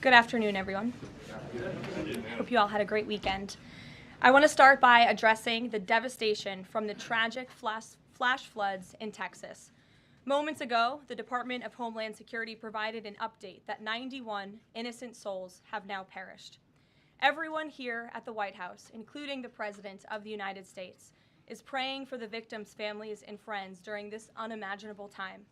Good afternoon, everyone. Hope you all had a great weekend. I want to start by addressing the devastation from the tragic flash floods in Texas. Moments ago, the Department of Homeland Security provided an update that 91 innocent souls have now perished. Everyone here at the White House, including the President of the United States, is praying for the victims' families and friends during this unimaginable time.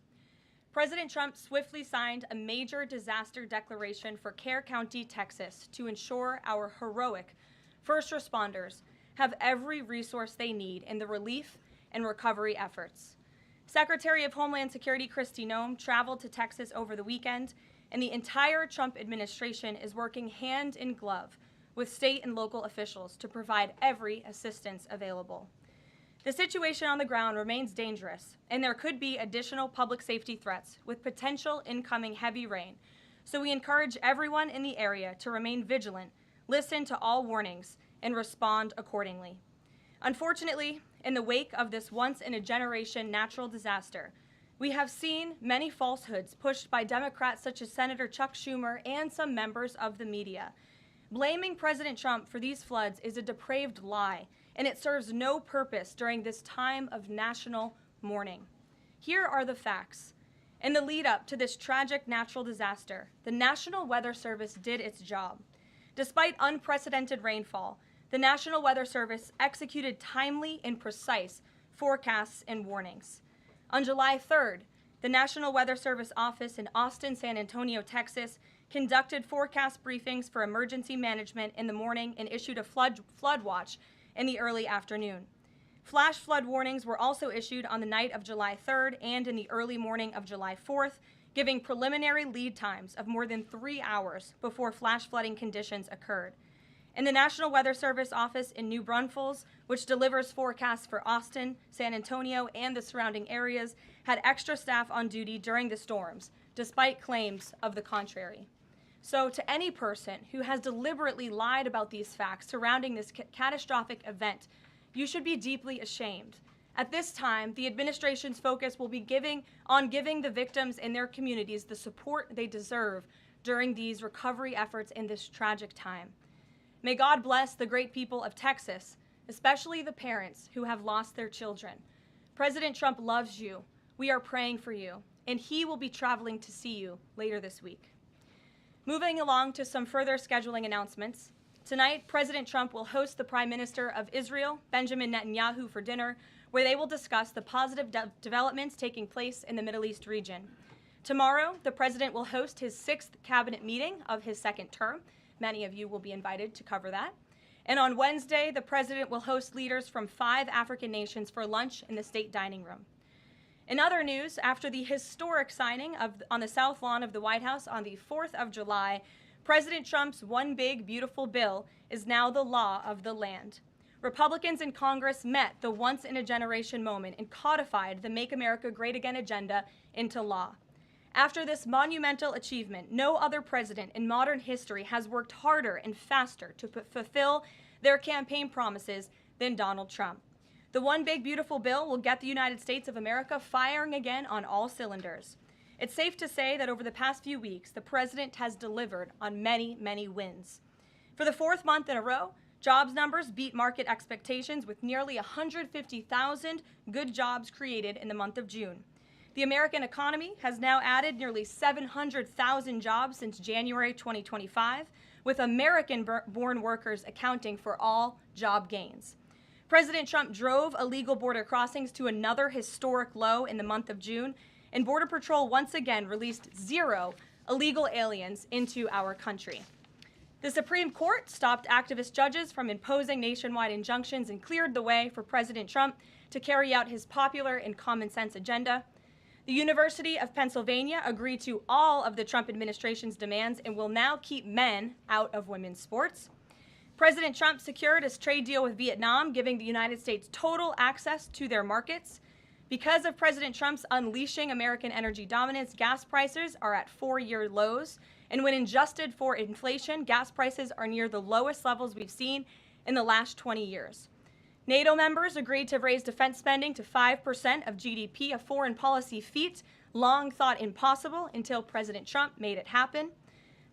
President Trump swiftly signed a major disaster declaration for Kerr County, Texas, to ensure our heroic first responders have every resource they need in the relief and recovery efforts. Secretary of Homeland Security Kristi Noem traveled to Texas over the weekend, and the entire Trump administration is working hand in glove with state and local officials to provide every assistance available. The situation on the ground remains dangerous, and there could be additional public safety threats with potential incoming heavy rain. So we encourage everyone in the area to remain vigilant, listen to all warnings, and respond accordingly. Unfortunately, in the wake of this once-in-a-generation natural disaster, we have seen many falsehoods pushed by Democrats such as Senator Chuck Schumer and some members of the media. Blaming President Trump for these floods is a depraved lie, and it serves no purpose during this time of national mourning. Here are the facts. In the lead up to this tragic natural disaster, the National Weather Service did its job. Despite unprecedented rainfall, the National Weather Service executed timely and precise forecasts and warnings. On July 3rd, the National Weather Service office in Austin, San Antonio, Texas, conducted forecast briefings for emergency management in the morning and issued a flood watch in the early afternoon. Flash flood warnings were also issued on the night of July 3rd and in the early morning of July 4th, giving preliminary lead times of more than 3 hours before flash flooding conditions occurred. And the National Weather Service office in New Braunfels, which delivers forecasts for Austin, San Antonio, and the surrounding areas, had extra staff on duty during the storms, despite claims of the contrary. So to any person who has deliberately lied about these facts surrounding this catastrophic event, you should be deeply ashamed. At this time, the administration's focus will be giving the victims and their communities the support they deserve during these recovery efforts in this tragic time. May God bless the great people of Texas, especially the parents who have lost their children. President Trump loves you. We are praying for you, and he will be traveling to see you later this week. Moving along to some further scheduling announcements. Tonight, President Trump will host the Prime Minister of Israel, Benjamin Netanyahu, for dinner, where they will discuss the positive developments taking place in the Middle East region. Tomorrow, the President will host his 6th cabinet meeting of his second term. Many of you will be invited to cover that. And on Wednesday, the President will host leaders from 5 African nations for lunch in the state dining room. In other news, after the historic signing on the South Lawn of the White House on the 4th of July, President Trump's One Big Beautiful Bill is now the law of the land. Republicans in Congress met the once-in-a-generation moment and codified the Make America Great Again agenda into law. After this monumental achievement, no other president in modern history has worked harder and faster to fulfill their campaign promises than Donald Trump. The One Big Beautiful Bill will get the United States of America firing again on all cylinders. It's safe to say that over the past few weeks, the president has delivered on many, many wins. For the 4th month in a row, jobs numbers beat market expectations with nearly 150,000 good jobs created in the month of June. The American economy has now added nearly 700,000 jobs since January 2025, with American-born workers accounting for all job gains. President Trump drove illegal border crossings to another historic low in the month of June, and Border Patrol once again released 0 illegal aliens into our country. The Supreme Court stopped activist judges from imposing nationwide injunctions and cleared the way for President Trump to carry out his popular and common sense agenda. The University of Pennsylvania agreed to all of the Trump administration's demands and will now keep men out of women's sports. President Trump secured his trade deal with Vietnam, giving the United States total access to their markets. Because of President Trump's unleashing American energy dominance, gas prices are at 4-year lows. And when adjusted for inflation, gas prices are near the lowest levels we've seen in the last 20 years. NATO members agreed to raise defense spending to 5% of GDP, a foreign policy feat long thought impossible until President Trump made it happen.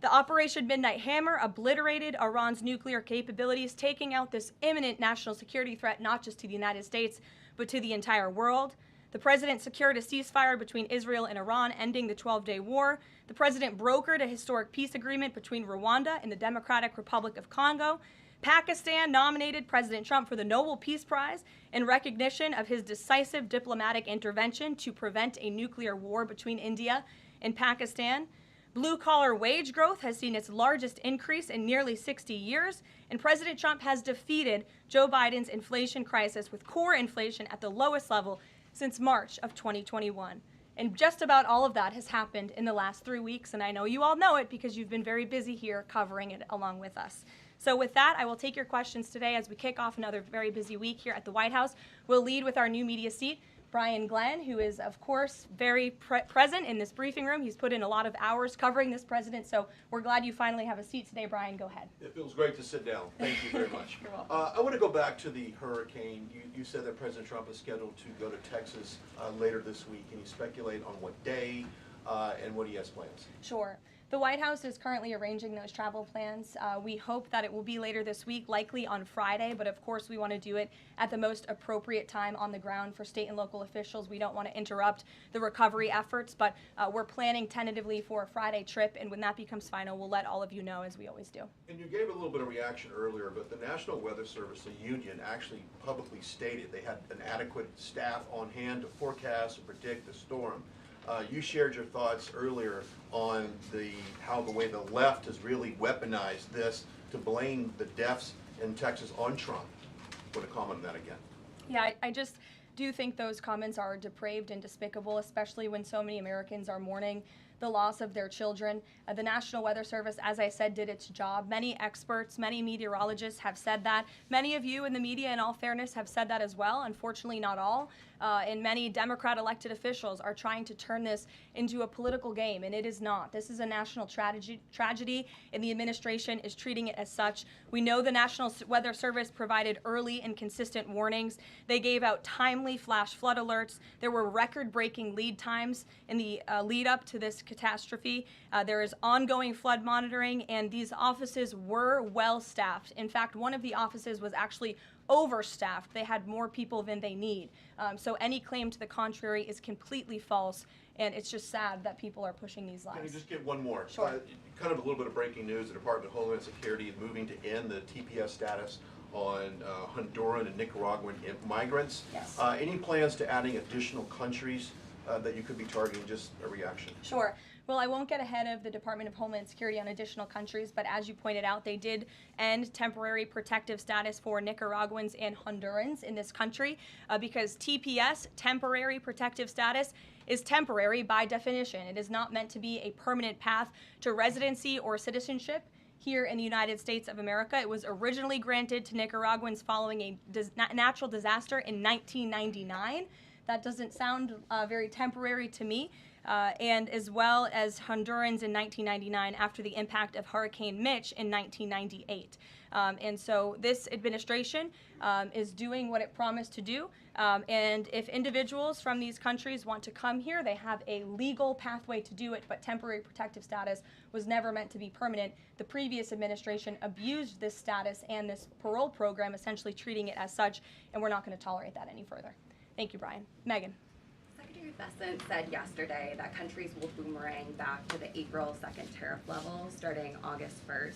The Operation Midnight Hammer obliterated Iran's nuclear capabilities, taking out this imminent national security threat not just to the United States, but to the entire world. The president secured a ceasefire between Israel and Iran, ending the 12-day war. The president brokered a historic peace agreement between Rwanda and the Democratic Republic of Congo. Pakistan nominated President Trump for the Nobel Peace Prize in recognition of his decisive diplomatic intervention to prevent a nuclear war between India and Pakistan. Blue-collar wage growth has seen its largest increase in nearly 60 years, and President Trump has defeated Joe Biden's inflation crisis with core inflation at the lowest level since March of 2021. And just about all of that has happened in the last 3 weeks, and I know you all know it because you've been very busy here covering it along with us. So with that, I will take your questions today as we kick off another very busy week here at the White House. We'll lead with our new media seat, Brian Glenn, who is, of course, very present in this briefing room. He's put in a lot of hours covering this president, so we're glad you finally have a seat today. Brian, go ahead. It feels great to sit down. Thank you very much. You're welcome. I want to go back to the hurricane. You said that President Trump is scheduled to go to Texas later this week. Can you speculate on what day and what he has plans? Sure. The White House is currently arranging those travel plans. We hope that it will be later this week, likely on Friday, but of course we want to do it at the most appropriate time on the ground for state and local officials. We don't want to interrupt the recovery efforts, but we're planning tentatively for a Friday trip, and when that becomes final, we'll let all of you know, as we always do. And you gave a little bit of reaction earlier, but the National Weather Service, the union, actually publicly stated they had an adequate staff on hand to forecast and predict the storm. You shared your thoughts earlier on how the way the left has really weaponized this to blame the deaths in Texas on Trump. Want to comment on that again? Yeah, I just do think those comments are depraved and despicable, especially when so many Americans are mourning the loss of their children. The National Weather Service, as I said, did its job. Many experts, many meteorologists have said that. Many of you in the media, in all fairness, have said that as well. Unfortunately, not all. And many Democrat elected officials are trying to turn this into a political game, and it is not. This is a national tragedy, and the administration is treating it as such. We know the National Weather Service provided early and consistent warnings. They gave out timely flash flood alerts. There were record-breaking lead times in the lead up to this catastrophe. There is ongoing flood monitoring, and these offices were well staffed. In fact, one of the offices was actually overstaffed. They had more people than they need. So any claim to the contrary is completely false, and it's just sad that people are pushing these lies. Can I just get one more? Sure. Kind of a little bit of breaking news. The Department of Homeland Security is moving to end the TPS status on Honduran and Nicaraguan migrants. Yes. Any plans to adding additional countries that you could be targeting? Just a reaction. Sure. Well, I won't get ahead of the Department of Homeland Security on additional countries, but as you pointed out, they did end temporary protective status for Nicaraguans and Hondurans in this country because TPS, temporary protective status, is temporary by definition. It is not meant to be a permanent path to residency or citizenship here in the United States of America. It was originally granted to Nicaraguans following a natural disaster in 1999. That doesn't sound very temporary to me. And as well as Hondurans in 1999 after the impact of Hurricane Mitch in 1998. And so this administration is doing what it promised to do. And if individuals from these countries want to come here, they have a legal pathway to do it, but temporary protective status was never meant to be permanent. The previous administration abused this status and this parole program, essentially treating it as such, and we're not going to tolerate that any further. Thank you, Brian. Megan. Secretary Bessent said yesterday that countries will boomerang back to the April 2nd tariff level starting August 1st.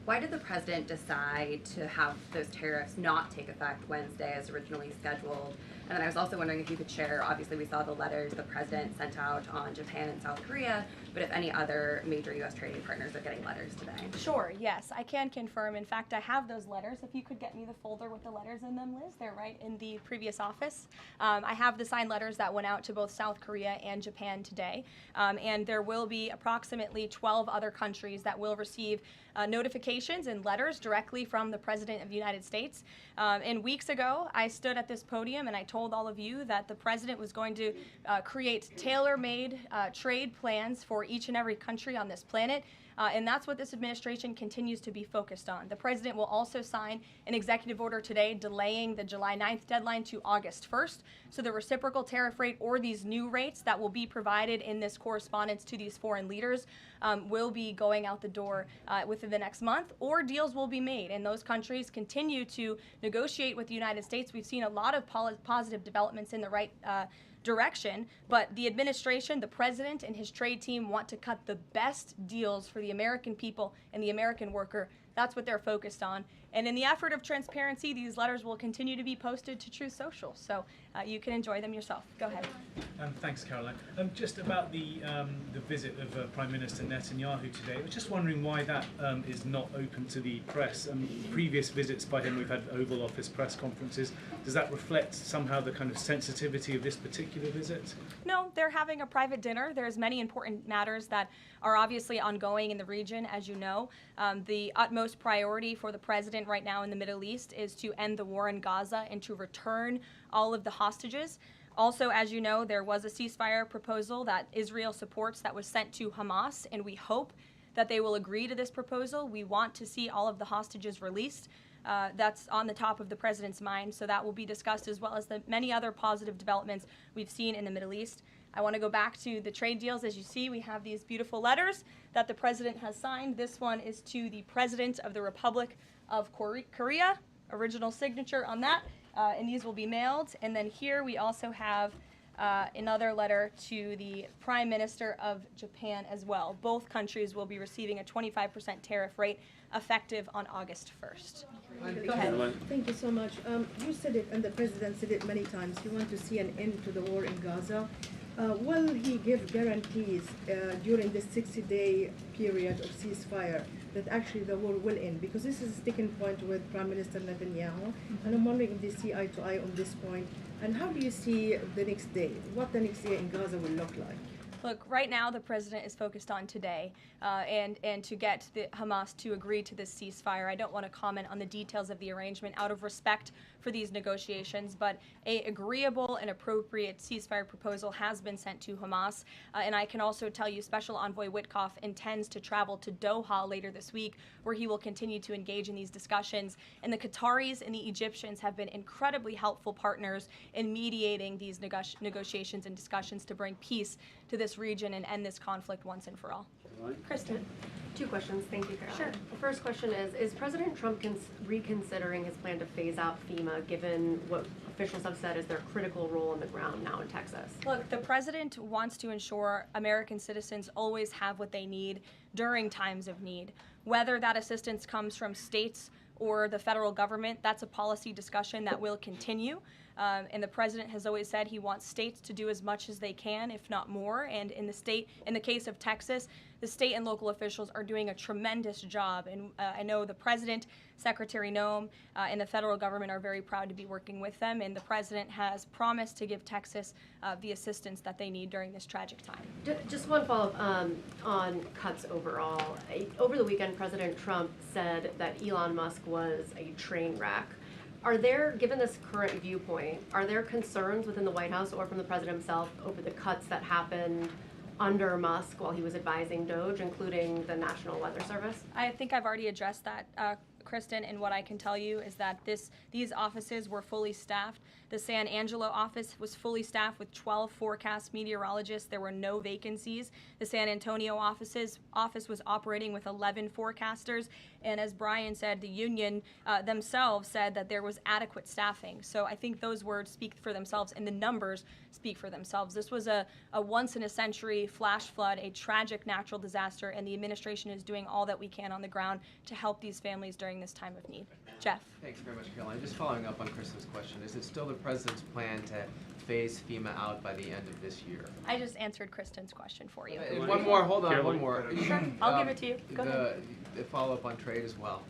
Why did the president decide to have those tariffs not take effect Wednesday as originally scheduled? And then I was also wondering if you could share, obviously we saw the letters the president sent out on Japan and South Korea, but if any other major U.S. trading partners are getting letters today. Sure, yes, I can confirm. In fact, I have those letters. If you could get me the folder with the letters in them, Liz, they're right in the previous office. I have the signed letters that went out to both South Korea and Japan today. And there will be approximately 12 other countries that will receive notification communications and letters directly from the President of the United States. And weeks ago, I stood at this podium and I told all of you that the President was going to create tailor-made trade plans for each and every country on this planet. And that's what this administration continues to be focused on. The President will also sign an executive order today delaying the July 9th deadline to August 1st. So the reciprocal tariff rate or these new rates that will be provided in this correspondence to these foreign leaders will be going out the door within the next month, or deals will be made. And those countries continue to negotiate with the United States. We've seen a lot of positive developments in the right direction, but the administration, the president, and his trade team want to cut the best deals for the American people and the American worker. That's what they're focused on. And in the effort of transparency, these letters will continue to be posted to Truth Social, so you can enjoy them yourself. Go ahead. Thanks, Caroline. Just about the visit of Prime Minister Netanyahu today, I was just wondering why that is not open to the press. Previous visits by him, we've had Oval Office press conferences. Does that reflect somehow the kind of sensitivity of this particular visit? No, they're having a private dinner. There's many important matters that are obviously ongoing in the region, as you know. The utmost priority for the president right now in the Middle East is to end the war in Gaza and to return all of the hostages. Also, as you know, there was a ceasefire proposal that Israel supports that was sent to Hamas, and we hope that they will agree to this proposal. We want to see all of the hostages released. That's on the top of the president's mind, so that will be discussed, as well as the many other positive developments we've seen in the Middle East. I want to go back to the trade deals. As you see, we have these beautiful letters that the president has signed. This one is to the President of the Republic of Korea, original signature on that, and these will be mailed. And then here we also have another letter to the Prime Minister of Japan as well. Both countries will be receiving a 25% tariff rate effective on August 1st. Go ahead. Thank you so much. You said it, and the President said it many times, you want to see an end to the war in Gaza. Will he give guarantees during this 60-day period of ceasefire that actually the war will end? Because this is a sticking point with Prime Minister Netanyahu, and I'm wondering if they see eye to eye on this point. And how do you see the next day? What the next day in Gaza will look like? Look, right now the president is focused on today and to get the Hamas to agree to this ceasefire. I don't want to comment on the details of the arrangement out of respect for these negotiations, but a agreeable and appropriate ceasefire proposal has been sent to Hamas. And I can also tell you Special Envoy Witkoff intends to travel to Doha later this week, where he will continue to engage in these discussions. And the Qataris and the Egyptians have been incredibly helpful partners in mediating these negotiations and discussions to bring peace to this region and end this conflict once and for all. Kristen. Two questions. Thank you, Caroline. Sure. The first question is President Trump reconsidering his plan to phase out FEMA, given what officials have said is their critical role on the ground now in Texas? Look, the president wants to ensure American citizens always have what they need during times of need. Whether that assistance comes from states or the federal government, that's a policy discussion that will continue. And the president has always said he wants states to do as much as they can, if not more. And in the case of Texas, the state and local officials are doing a tremendous job. And I know the president, Secretary Noem, and the federal government are very proud to be working with them. And the president has promised to give Texas the assistance that they need during this tragic time. Just one follow-up on cuts overall. Over the weekend, President Trump said that Elon Musk was a train wreck. Are there, given this current viewpoint, are there concerns within the White House or from the president himself over the cuts that happened under Musk while he was advising DOGE, including the National Weather Service? I think I've already addressed that, Kristen, and what I can tell you is that these offices were fully staffed. The San Angelo office was fully staffed with 12 forecast meteorologists. There were no vacancies. The San Antonio office was operating with 11 forecasters. And as Brian said, the union themselves said that there was adequate staffing. So I think those words speak for themselves, and the numbers speak for themselves. This was a once-in-a-century flash flood, a tragic natural disaster, and the administration is doing all that we can on the ground to help these families during this time of need. Jeff. Thanks very much, Caroline. Just following up on Kristen's question, is it still the president's plan to phase FEMA out by the end of this year? I just answered Kristen's question for you. One more, hold on, one more. Sure, I'll give it to you. Go ahead. The follow-up on trade as well.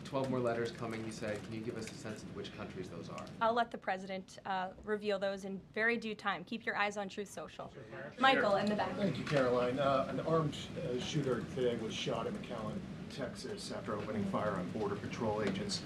12 more letters coming, you said. Can you give us a sense of which countries those are? I'll let the president reveal those in very due time. Keep your eyes on Truth Social. Michael, in the back. Thank you, Caroline. An armed shooter today was shot in McAllen. Texas after opening fire on Border Patrol agents.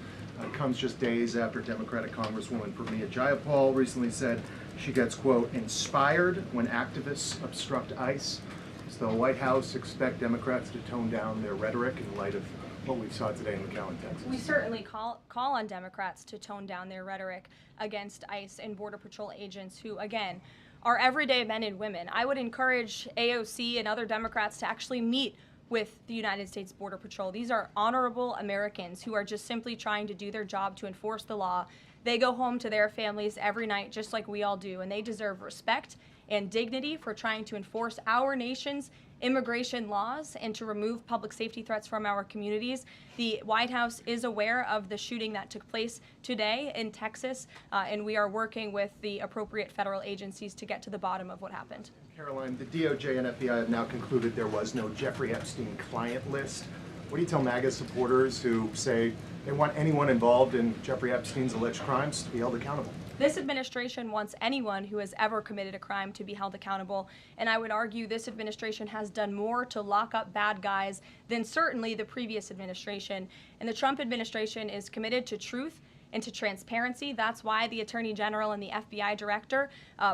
Comes just days after Democratic Congresswoman Pramila Jayapal recently said she gets, quote, inspired when activists obstruct ICE. Does the White House expect Democrats to tone down their rhetoric in light of what we saw today in McAllen, Texas? We certainly call on Democrats to tone down their rhetoric against ICE and Border Patrol agents who, again, are everyday men and women. I would encourage AOC and other Democrats to actually meet with the United States Border Patrol. These are honorable Americans who are just simply trying to do their job to enforce the law. They go home to their families every night just like we all do, and they deserve respect and dignity for trying to enforce our nation's immigration laws and to remove public safety threats from our communities. The White House is aware of the shooting that took place today in Texas, and we are working with the appropriate federal agencies to get to the bottom of what happened. Karoline, the DOJ and FBI have now concluded there was no Jeffrey Epstein client list. What do you tell MAGA supporters who say they want anyone involved in Jeffrey Epstein's alleged crimes to be held accountable? This administration wants anyone who has ever committed a crime to be held accountable, and I would argue this administration has done more to lock up bad guys than certainly the previous administration. And the Trump administration is committed to truth and to transparency. That's why the Attorney General and the FBI Director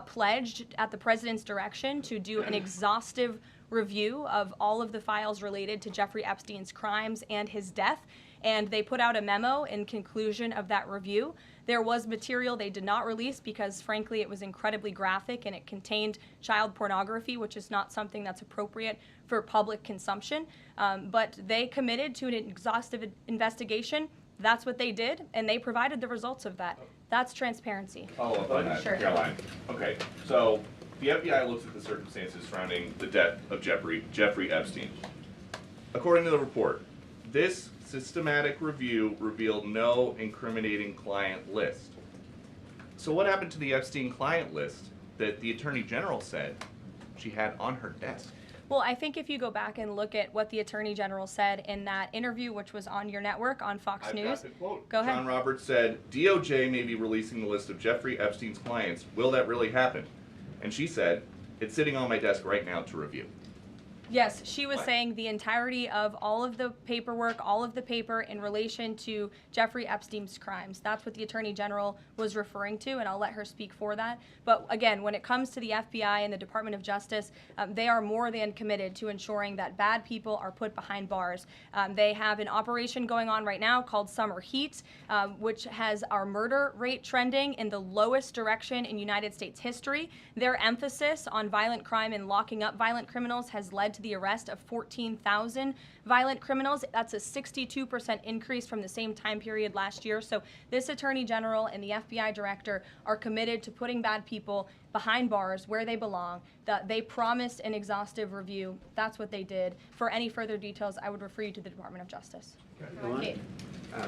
pledged at the President's direction to do an exhaustive review of all of the files related to Jeffrey Epstein's crimes and his death. And they put out a memo in conclusion of that review. There was material they did not release because, frankly, it was incredibly graphic and it contained child pornography, which is not something that's appropriate for public consumption. But they committed to an exhaustive investigation. That's what they did, and they provided the results of that. That's transparency. Follow up on that, Sure. Caroline. Okay, so the FBI looks at the circumstances surrounding the death of Jeffrey Epstein. According to the report, this systematic review revealed no incriminating client list. So what happened to the Epstein client list that the Attorney General said she had on her desk? Well, I think if you go back and look at what the Attorney General said in that interview, which was on your network on Fox I've News. got the quote. Go ahead. John Roberts said, DOJ may be releasing the list of Jeffrey Epstein's clients. Will that really happen? And she said, it's sitting on my desk right now to review. Yes, she was What? saying the entirety of all of the paperwork, all of the paper in relation to Jeffrey Epstein's crimes. That's what the Attorney General was referring to, and I'll let her speak for that. But again, when it comes to the FBI and the Department of Justice, they are more than committed to ensuring that bad people are put behind bars. They have an operation going on right now called Summer Heat, which has our murder rate trending in the lowest direction in United States history. Their emphasis on violent crime and locking up violent criminals has led to the arrest of 14,000 violent criminals. That's a 62% increase from the same time period last year. So this Attorney General and the FBI Director are committed to putting bad people behind bars where they belong. They promised an exhaustive review. That's what they did. For any further details, I would refer you to the Department of Justice. Kate.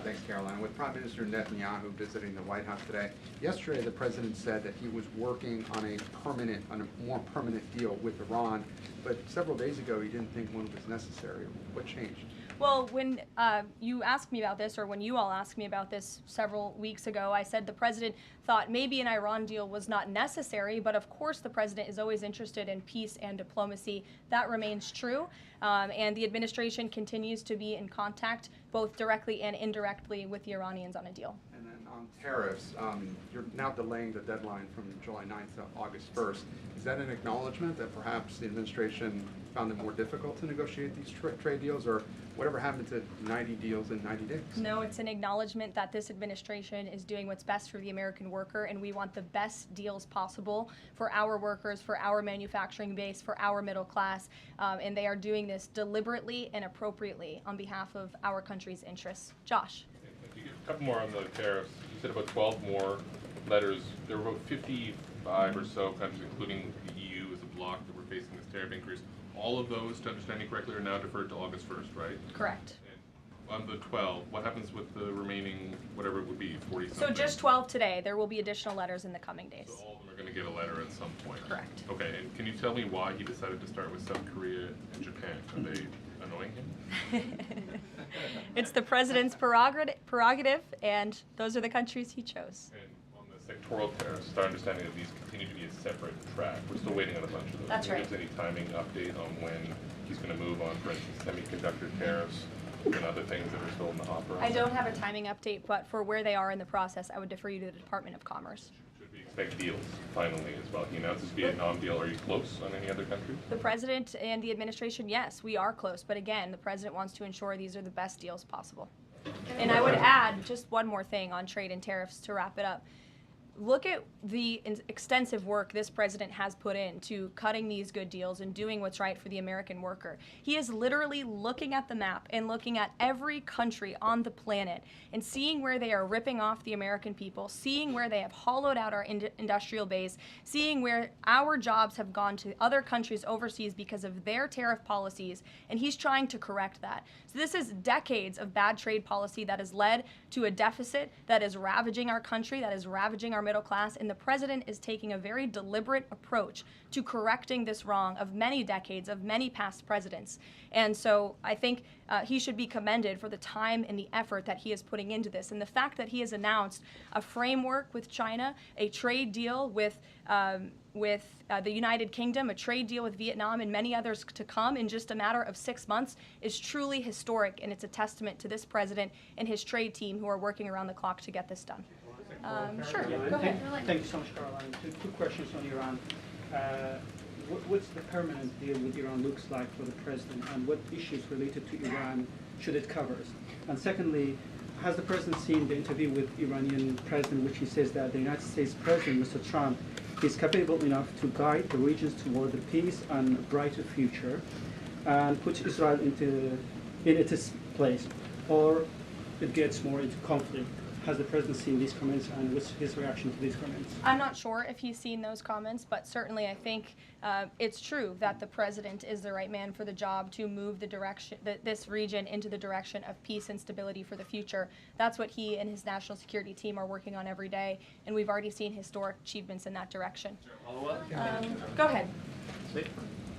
Thanks, Caroline. With Prime Minister Netanyahu visiting the White House today, yesterday the president said that he was working on a more permanent deal with Iran, but several days ago he didn't think one was necessary. What changed? Well, when you asked me about this, or when you all asked me about this several weeks ago, I said the president thought maybe an Iran deal was not necessary, but of course the president is always interested in peace and diplomacy. That remains true, and the administration continues to be in contact, both directly and indirectly, with the Iranians on a deal. And then on tariffs, you're now delaying the deadline from July 9th to August 1st. Is that an acknowledgement that perhaps the administration found it more difficult to negotiate these trade deals, or whatever happened to 90 deals in 90 days? No, it's an acknowledgement that this administration is doing what's best for the American worker, and we want the best deals possible for our workers, for our manufacturing base, for our middle class, and they are doing this deliberately and appropriately on behalf of our country's interests. Josh. A couple more on the tariffs. You said about 12 more letters. There were about 55 or so countries, including the EU as a bloc, that were facing this tariff increase. All of those, to understand me correctly, are now deferred to August 1st, right? Correct. And on the 12, what happens with the remaining, whatever it would be, 40-something? So just 12 today. There will be additional letters in the coming days. So all of them are going to get a letter at some point? Correct. Okay, and can you tell me why he decided to start with South Korea and Japan? Are they annoying him? It's the president's prerogative, and those are the countries he chose. And on the sectoral tariffs, it's our understanding that these continue to be a separate track. We're still waiting on a bunch of those. That's Can you right. give us any timing update on when he's going to move on, for instance, semiconductor tariffs and other things that are still in the hopper? I don't have a timing update, but for where they are in the process, I would defer you to the Department of Commerce. Should we expect deals finally as well? He announced this Vietnam deal. Are you close on any other countries? The president and the administration, yes, we are close. But again, the president wants to ensure these are the best deals possible. And I would add just one more thing on trade and tariffs to wrap it up. Look at the extensive work this president has put into cutting these good deals and doing what's right for the American worker. He is literally looking at the map and looking at every country on the planet and seeing where they are ripping off the American people, seeing where they have hollowed out our industrial base, seeing where our jobs have gone to other countries overseas because of their tariff policies, and he's trying to correct that. So this is decades of bad trade policy that has led to a deficit that is ravaging our country, that is ravaging our middle class, and the president is taking a very deliberate approach to correcting this wrong of many decades, of many past presidents. And so I think he should be commended for the time and the effort that he is putting into this. And the fact that he has announced a framework with China, a trade deal with the United Kingdom, a trade deal with Vietnam, and many others to come in just a matter of 6 months is truly historic, and it's a testament to this president and his trade team who are working around the clock to get this done. Sure, go ahead. Thank you so much, Caroline. Two questions on Iran. What's the permanent deal with Iran looks like for the president, and what issues related to Iran should it cover? And secondly, has the president seen the interview with Iranian president, which he says that the United States president, Mr. Trump, is capable enough to guide the regions toward a peace and a brighter future, and put Israel in its place, or it gets more into conflict? Has the president seen these comments, and what's his reaction to these comments? I'm not sure if he's seen those comments, but certainly I think it's true that the president is the right man for the job to move the direction, this region into the direction of peace and stability for the future. That's what he and his national security team are working on every day, and we've already seen historic achievements in that direction. Go ahead.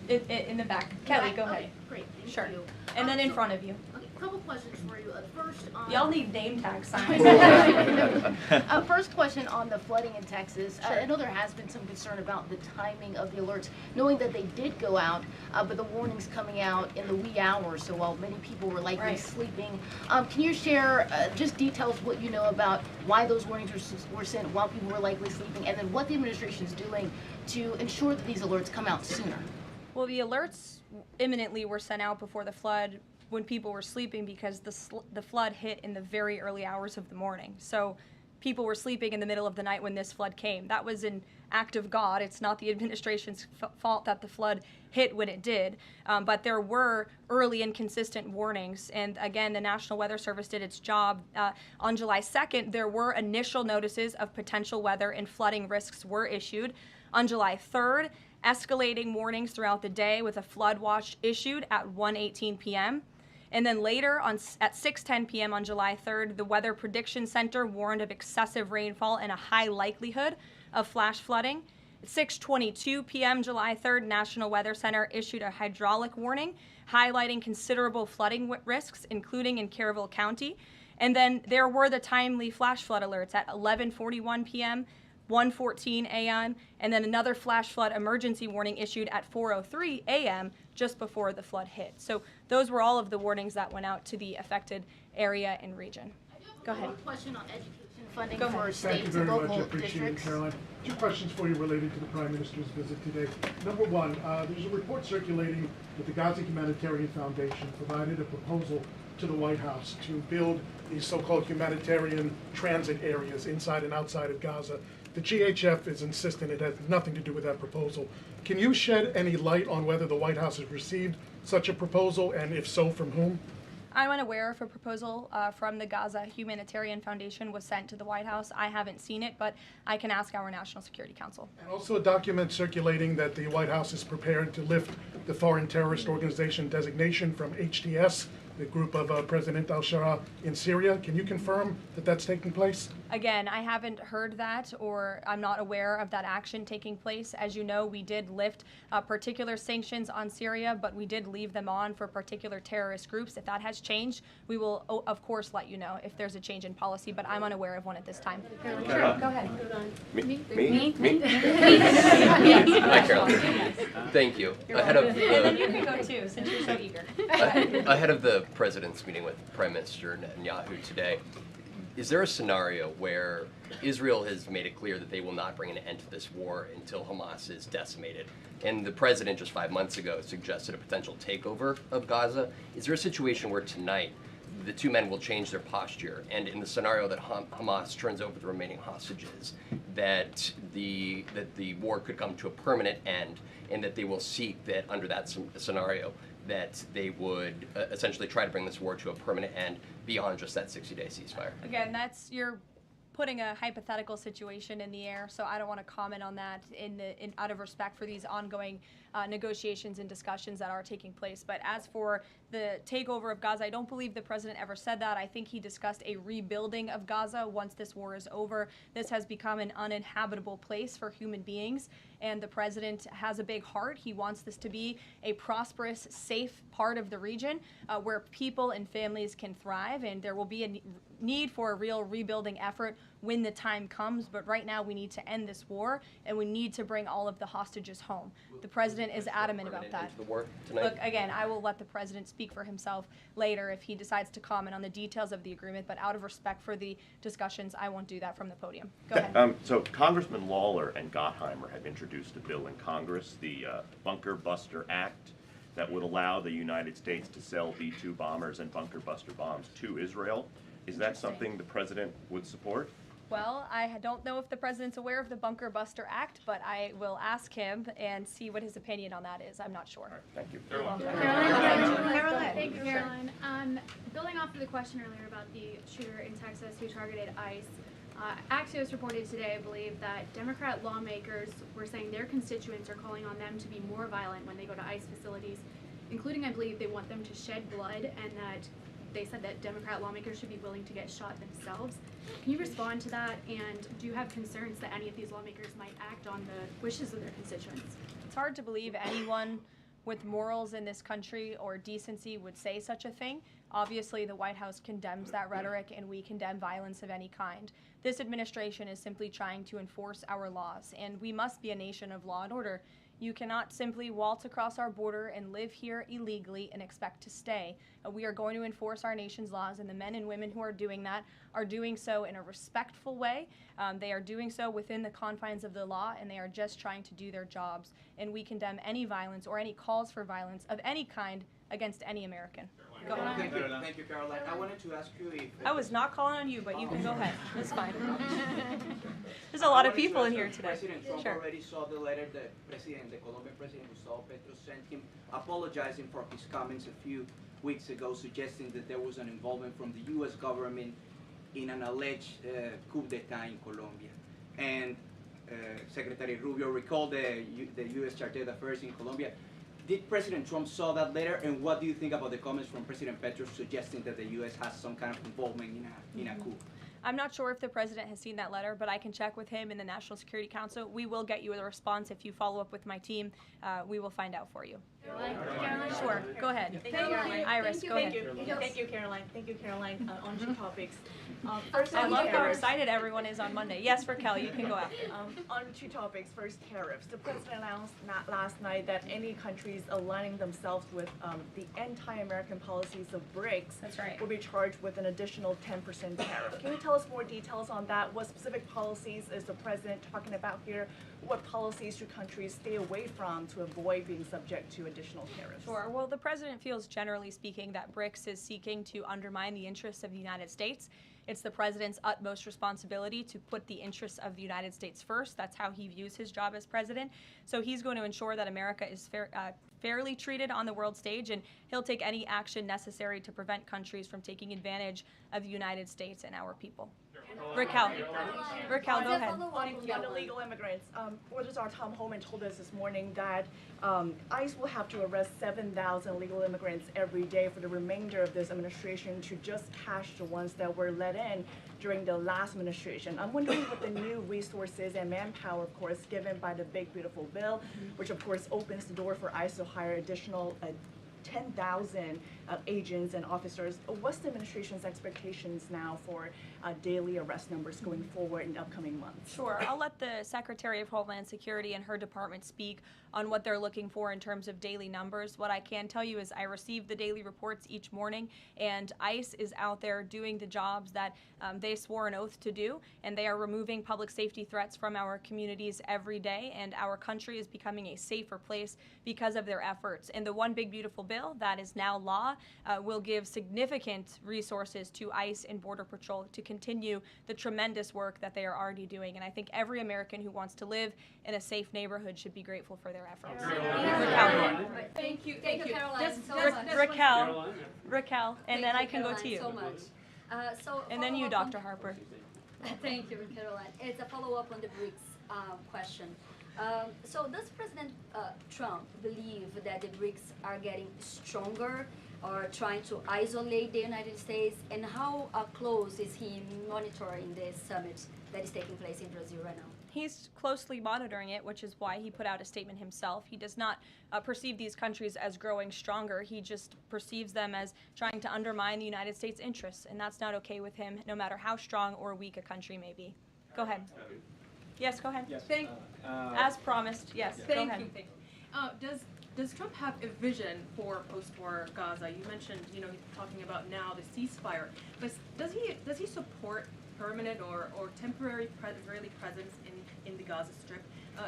In the back. Kelly, go ahead. Okay, great. Thank Sure. you. And then in front of you. Okay, a couple questions for you. First, Y'all need name tag signs. First question on the flooding in Texas. I know there has been some concern about the timing of the alerts, knowing that they did go out, but the warnings coming out in the wee hours, so while many people were likely sleeping. Can you share just details what you know about why those warnings were sent while people were likely sleeping, and then what the administration is doing to ensure that these alerts come out sooner? Well, the alerts imminently were sent out before the flood when people were sleeping because the flood hit in the very early hours of the morning. So people were sleeping in the middle of the night when this flood came. That was an act of God. It's not the administration's fault that the flood hit when it did. But there were early and consistent warnings. And again, the National Weather Service did its job. On July 2nd, there were initial notices of potential weather and flooding risks were issued. On July 3rd, escalating warnings throughout the day with a flood watch issued at 1:18 p.m. And then later at 6:10 p.m. on July 3rd, the Weather Prediction Center warned of excessive rainfall and a high likelihood of flash flooding. At 6:22 p.m. July 3rd, National Weather Center issued a hydraulic warning highlighting considerable flooding risks, including in Caryville County. And then there were the timely flash flood alerts at 11:41 p.m., 1:14 a.m., and then another flash flood emergency warning issued at 4:03 a.m. just before the flood hit. So those were all of the warnings that went out to the affected area and region. Go ahead. One question on education funding Go for ahead. states Thank you and very much. local I appreciate it, districts. Caroline. Two questions for you related to the Prime Minister's visit today. Number one, there's a report circulating that the Gaza Humanitarian Foundation provided a proposal to the White House to build these so-called humanitarian transit areas inside and outside of Gaza. The GHF is insistent it has nothing to do with that proposal. Can you shed any light on whether the White House has received such a proposal, and if so, from whom? I'm unaware if a proposal from the Gaza Humanitarian Foundation was sent to the White House. I haven't seen it, but I can ask our National Security Council. And also a document circulating that the White House is prepared to lift the Foreign Terrorist Organization designation from HTS, the group of President al-Shara in Syria. Can you confirm that that's taking place? Again, I haven't heard that, or I'm not aware of that action taking place. As you know, we did lift particular sanctions on Syria, but we did leave them on for particular terrorist groups. If that has changed, we will, of course, let you know if there's a change in policy, but I'm unaware of one at this time. Sure, go ahead. Me? Hi, Caroline. Thank you. You're welcome. And then you can go too, since you're so eager. Ahead of the president's meeting with Prime Minister Netanyahu today. Is there a scenario where Israel has made it clear that they will not bring an end to this war until Hamas is decimated? And the president just 5 months ago suggested a potential takeover of Gaza. Is there a situation where tonight the two men will change their posture, and in the scenario that Hamas turns over the remaining hostages, that the war could come to a permanent end, and that they will seek that under that scenario that they would essentially try to bring this war to a permanent end beyond just that 60-day ceasefire? Again, you're putting a hypothetical situation in the air, so I don't want to comment on that out of respect for these ongoing negotiations and discussions that are taking place. But as for the takeover of Gaza, I don't believe the president ever said that. I think he discussed a rebuilding of Gaza once this war is over. This has become an uninhabitable place for human beings, and the president has a big heart. He wants this to be a prosperous, safe part of the region where people and families can thrive, and there will be a need for a real rebuilding effort when the time comes. But right now we need to end this war, and we need to bring all of the hostages home. The president is adamant about that. The war tonight? Look, again, I will let the president speak for himself later if he decides to comment on the details of the agreement, but out of respect for the discussions, I won't do that from the podium. Go ahead. So Congressman Lawler and Gottheimer have introduced a bill in Congress, the Bunker Buster Act, that would allow the United States to sell B-2 bombers and bunker buster bombs to Israel. Is that something the president would support? Well, I don't know if the president's aware of the Bunker Buster Act, but I will ask him and see what his opinion on that is. I'm not sure. Right, thank you. Caroline. Thank you, Caroline. Building off of the question earlier about the shooter in Texas who targeted ICE, Axios reported today, I believe, that Democrat lawmakers were saying their constituents are calling on them to be more violent when they go to ICE facilities, including, I believe, they want them to shed blood, and that they said that Democrat lawmakers should be willing to get shot themselves. Can you respond to that, and do you have concerns that any of these lawmakers might act on the wishes of their constituents? It's hard to believe anyone with morals in this country or decency would say such a thing. Obviously, the White House condemns that rhetoric, and we condemn violence of any kind. This administration is simply trying to enforce our laws, and we must be a nation of law and order. You cannot simply waltz across our border and live here illegally and expect to stay. We are going to enforce our nation's laws, and the men and women who are doing that are doing so in a respectful way. They are doing so within the confines of the law, and they are just trying to do their jobs. And we condemn any violence or any calls for violence of any kind against any American. Go ahead. Thank you, Caroline. I wanted to ask you if... I was not calling on you, but you can go ahead. It's fine. There's a lot of people in here today. President Trump Sure. already saw the letter that the Colombian president Gustavo Petro sent him, apologizing for his comments a few weeks ago, suggesting that there was an involvement from the U.S. government in an alleged coup d'etat in Colombia. And Secretary Rubio recalled the U.S. Chargé d'Affaires in Colombia. Did President Trump saw that letter, and what do you think about the comments from President Petro suggesting that the U.S. has some kind of involvement in a coup? I'm not sure if the president has seen that letter, but I can check with him in the National Security Council. We will get you a response if you follow up with my team. We will find out for you. Caroline? Sure, go ahead. Thank you. Iris, go ahead. Thank you, Caroline. Thank you, Caroline. On 2 topics. First, I on love how tariffs. excited everyone is on Monday. Yes, Raquel, you can go after. On 2 topics. First, tariffs. The president announced last night that any countries aligning themselves with the anti-American policies of BRICS That's right. will be charged with an additional 10% tariff. Can you tell us more details on that? What specific policies is the president talking about here? What policies should countries stay away from to avoid being subject to additional tariffs? Sure. Well, the president feels, generally speaking, that BRICS is seeking to undermine the interests of the United States. It's the president's utmost responsibility to put the interests of the United States first. That's how he views his job as president. So he's going to ensure that America is fairly treated on the world stage, and he'll take any action necessary to prevent countries from taking advantage of the United States and our people. Raquel, go ahead. On illegal immigrants, Reuters Tom Homan told us this morning that ICE will have to arrest 7,000 illegal immigrants every day for the remainder of this administration to just catch the ones that were let in during the last administration. I'm wondering what the new resources and manpower, of course, given by the Big Beautiful Bill, which of course opens the door for ICE to hire additional 10,000 agents and officers. What's the administration's expectations now for daily arrest numbers going forward in the upcoming months? Sure. I'll let the Secretary of Homeland Security and her department speak on what they're looking for in terms of daily numbers. What I can tell you is I receive the daily reports each morning, and ICE is out there doing the jobs that they swore an oath to do, and they are removing public safety threats from our communities every day, and our country is becoming a safer place because of their efforts. And the One Big Beautiful Bill that is now law will give significant resources to ICE and Border Patrol to continue the tremendous work that they are already doing. And I think every American who wants to live in a safe neighborhood should be grateful for their efforts. Thank you, Caroline, so much. Raquel, and then I can go to you. So much. And then you, Dr. Harper. Thank you, Caroline. It's a follow-up on the BRICS question. So does President Trump believe that the BRICS are getting stronger or trying to isolate the United States? And how close is he monitoring this summit that is taking place in Brazil right now? He's closely monitoring it, which is why he put out a statement himself. He does not perceive these countries as growing stronger. He just perceives them as trying to undermine the United States' interests, and that's not okay with him, no matter how strong or weak a country may be. Go ahead. Yes, go ahead. Yes. As promised, yes, go ahead. Thank you. Does Trump have a vision for post-war Gaza? You mentioned, he's talking about now the ceasefire, but does he support permanent or temporary Israeli presence in the Gaza Strip?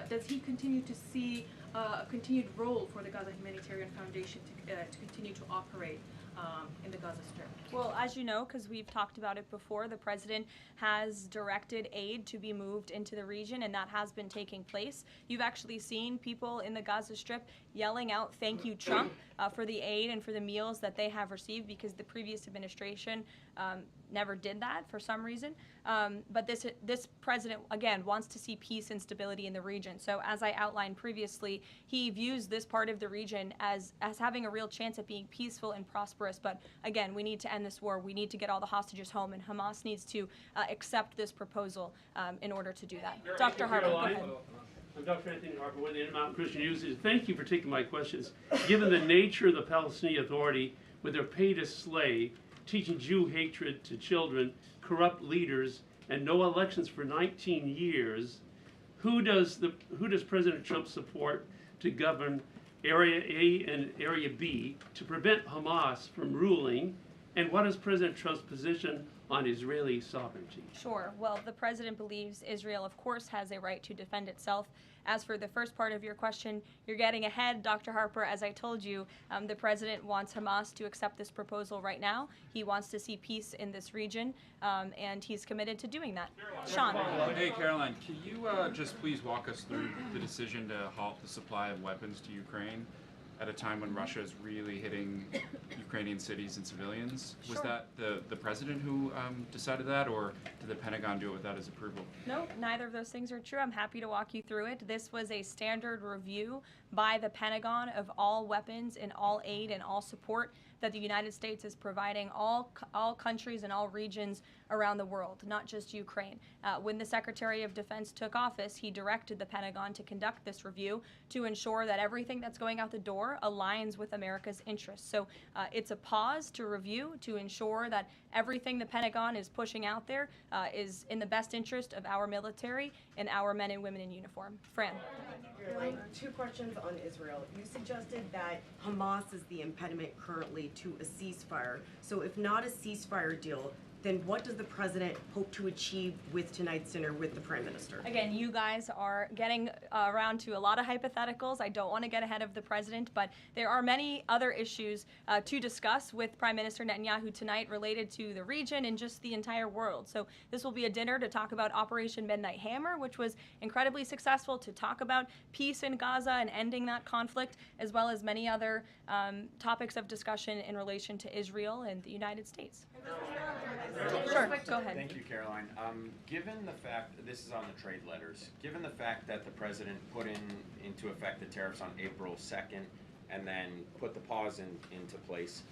Does he continue to see a continued role for the Gaza Humanitarian Foundation to continue to operate in the Gaza Strip? Well, as you know, because we've talked about it before, the president has directed aid to be moved into the region, and that has been taking place. You've actually seen people in the Gaza Strip yelling out, "Thank you, Trump," for the aid and for the meals that they have received, because the previous administration never did that for some reason. But this president, again, wants to see peace and stability in the region. So as I outlined previously, he views this part of the region as having a real chance at being peaceful and prosperous. But again, we need to end this war. We need to get all the hostages home, and Hamas needs to accept this proposal in order to do that. Dr. Harper, go ahead. I'm Dr. Anthony Harper with the Intermountain Christian News. Thank you for taking my questions. Given the nature of the Palestinian Authority, with their pay to slay, teaching Jew hatred to children, corrupt leaders, and no elections for 19 years, who does President Trump support to govern Area A and Area B to prevent Hamas from ruling? And what is President Trump's position on Israeli sovereignty? Sure. Well, the president believes Israel, of course, has a right to defend itself. As for the first part of your question, you're getting ahead, Dr. Harper. As I told you, the president wants Hamas to accept this proposal right now. He wants to see peace in this region, and he's committed to doing that. Sean. Hey, Caroline, can you just please walk us through the decision to halt the supply of weapons to Ukraine at a time when Russia is really hitting Ukrainian cities and civilians? Was Sure. that the president who decided that, or did the Pentagon do it without his approval? No, neither of those things are true. I'm happy to walk you through it. This was a standard review by the Pentagon of all weapons and all aid and all support that the United States is providing all countries and all regions around the world, not just Ukraine. When the Secretary of Defense took office, he directed the Pentagon to conduct this review to ensure that everything that's going out the door aligns with America's interests. So it's a pause to review to ensure that everything the Pentagon is pushing out there is in the best interest of our military and our men and women in uniform. Fran. Two questions on Israel. You suggested that Hamas is the impediment currently to a ceasefire. So if not a ceasefire deal, then what does the president hope to achieve with tonight's dinner with the prime minister? Again, you guys are getting around to a lot of hypotheticals. I don't want to get ahead of the president, but there are many other issues to discuss with Prime Minister Netanyahu tonight related to the region and just the entire world. So this will be a dinner to talk about Operation Midnight Hammer, which was incredibly successful, to talk about peace in Gaza and ending that conflict, as well as many other topics of discussion in relation to Israel and the United States. Sure, go ahead. Thank you, Caroline. Given the fact, this is on the trade letters, given the fact that the president put into effect the tariffs on April 2nd and then put the pause into place,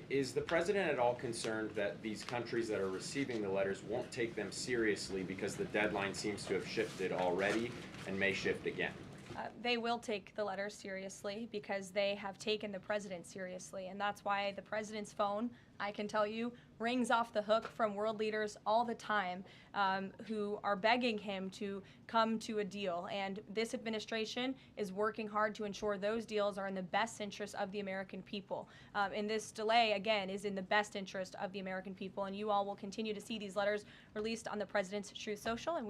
is the president at all concerned that these countries that are receiving the letters won't take them seriously because the deadline seems to have shifted already and may shift again? They will take the letters seriously because they have taken the president seriously. And that's why the president's phone, I can tell you, rings off the hook from world leaders all the time who are begging him to come to a deal. And this administration is working hard to ensure those deals are in the best interest of the American people. And this delay, again, is in the best interest of the American people. And you all will continue to see these letters released on the president's Truth Social. And